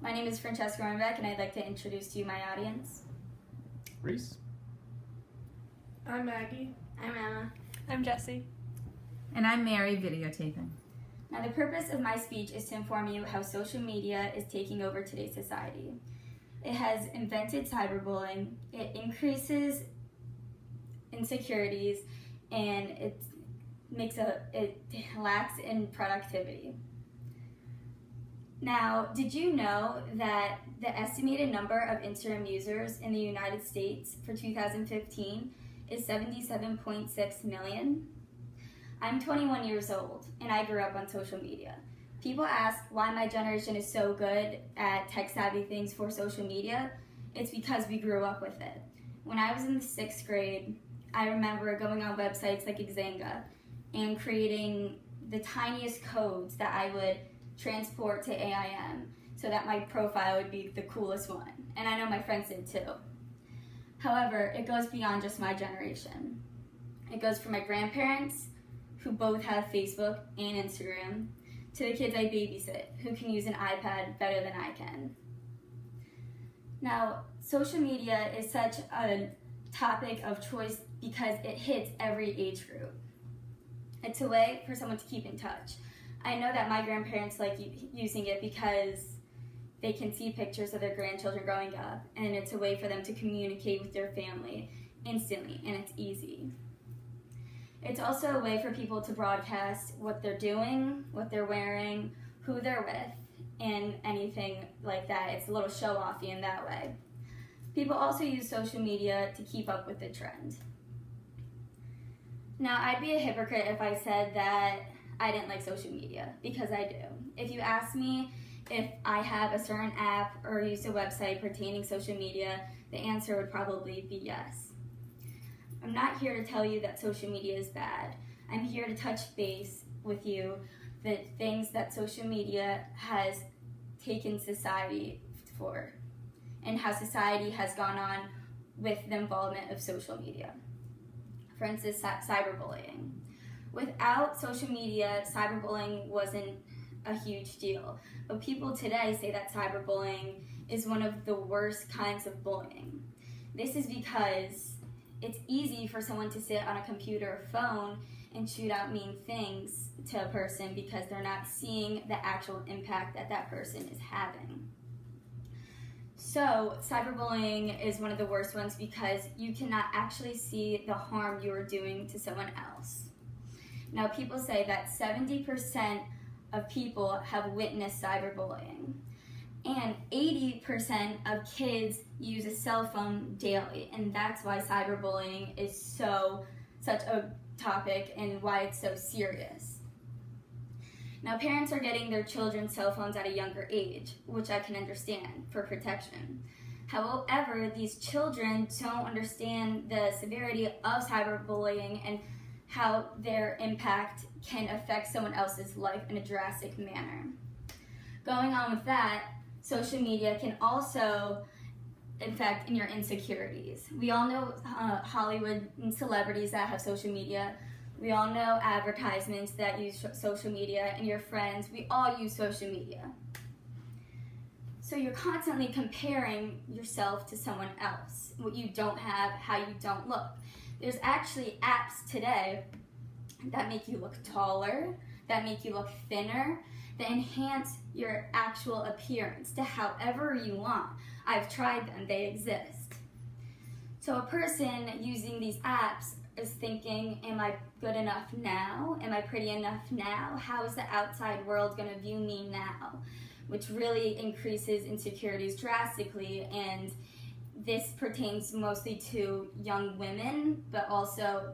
My name is Francesca Roehrenbeck, and I'd like to introduce to you my audience. Reese. I'm Maggie. I'm Emma. I'm Jessie. And I'm Mary, videotaping. Now, the purpose of my speech is to inform you how social media is taking over today's society. It has invented cyberbullying, it increases insecurities, and it lacks in productivity. Now, did you know that the estimated number of Instagram users in the United States for 2015 is 77.6 million? I'm 21 years old, and I grew up on social media. People ask why my generation is so good at tech-savvy things for social media. It's because we grew up with it. When I was in the 6th grade, I remember going on websites like Xanga and creating the tiniest codes that I would transport to AIM so that my profile would be the coolest one. And I know my friends did too. However, it goes beyond just my generation. It goes from my grandparents, who both have Facebook and Instagram, to the kids I babysit, who can use an iPad better than I can. Now, social media is such a topic of choice because it hits every age group. It's a way for someone to keep in touch. I know that my grandparents like using it because they can see pictures of their grandchildren growing up, and it's a way for them to communicate with their family instantly, and it's easy. It's also a way for people to broadcast what they're doing, what they're wearing, who they're with, and anything like that. It's a little show-offy in that way. People also use social media to keep up with the trend. Now, I'd be a hypocrite if I said that I didn't like social media, because I do. If you ask me if I have a certain app or use a website pertaining social media, the answer would probably be yes. I'm not here to tell you that social media is bad. I'm here to touch base with you the things that social media has taken society for and how society has gone on with the involvement of social media. For instance, cyberbullying. Without social media, cyberbullying wasn't a huge deal. But people today say that cyberbullying is one of the worst kinds of bullying. This is because it's easy for someone to sit on a computer or phone and shoot out mean things to a person because they're not seeing the actual impact that that person is having. So, cyberbullying is one of the worst ones because you cannot actually see the harm you are doing to someone else. Now, people say that 70% of people have witnessed cyberbullying, and 80% of kids use a cell phone daily, and that's why cyberbullying is such a topic and why it's so serious. Now, parents are getting their children's cell phones at a younger age, which I can understand, for protection. However, these children don't understand the severity of cyberbullying and how their impact can affect someone else's life in a drastic manner. Going on with that, social media can also affect in your insecurities. We all know Hollywood and celebrities that have social media. We all know advertisements that use social media, and your friends, we all use social media. So you're constantly comparing yourself to someone else, what you don't have, how you don't look. There's actually apps today that make you look taller, that make you look thinner, that enhance your actual appearance to however you want. I've tried them, they exist. So a person using these apps is thinking, am I good enough now? Am I pretty enough now? How is the outside world gonna view me now? Which really increases insecurities drastically, and this pertains mostly to young women, but also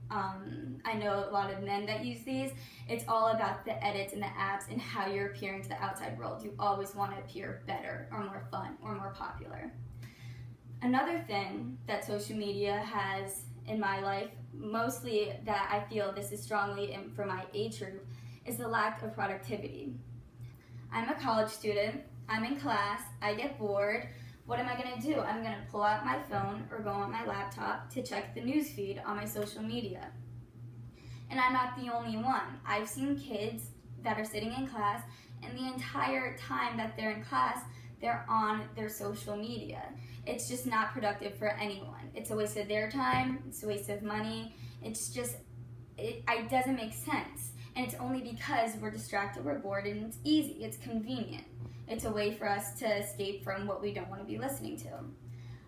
I know a lot of men that use these. It's all about the edits and the apps and how you're appearing to the outside world. You always want to appear better or more fun or more popular. Another thing that social media has in my life, mostly that I feel this is strongly for my age group, is the lack of productivity. I'm a college student, I'm in class, I get bored. What am I going to do? I'm going to pull out my phone or go on my laptop to check the news feed on my social media. And I'm not the only one. I've seen kids that are sitting in class and the entire time that they're in class, they're on their social media. It's just not productive for anyone. It's a waste of their time, it's a waste of money. It doesn't make sense. And it's only because we're distracted, we're bored, and it's easy, it's convenient. It's a way for us to escape from what we don't want to be listening to.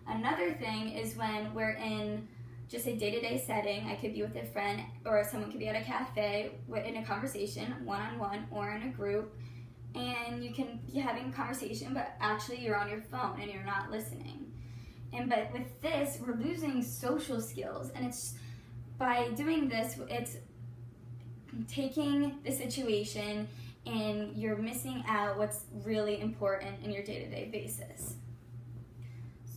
Another thing is when we're in just a day-to-day setting. I could be with a friend, or someone could be at a cafe in a conversation, one-on-one or in a group, and you can be having a conversation, but actually you're on your phone and you're not listening. But with this, we're losing social skills, and it's by doing this, it's taking the situation and you're missing out what's really important in your day-to-day basis.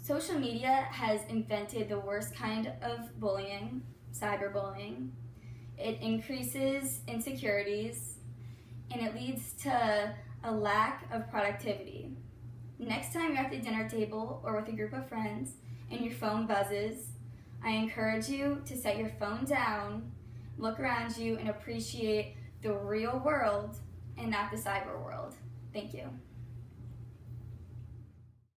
Social media has invented the worst kind of bullying, cyberbullying. It increases insecurities, and it leads to a lack of productivity. Next time you're at the dinner table or with a group of friends and your phone buzzes, I encourage you to set your phone down, look around you, and appreciate the real world and not the cyber world. Thank you.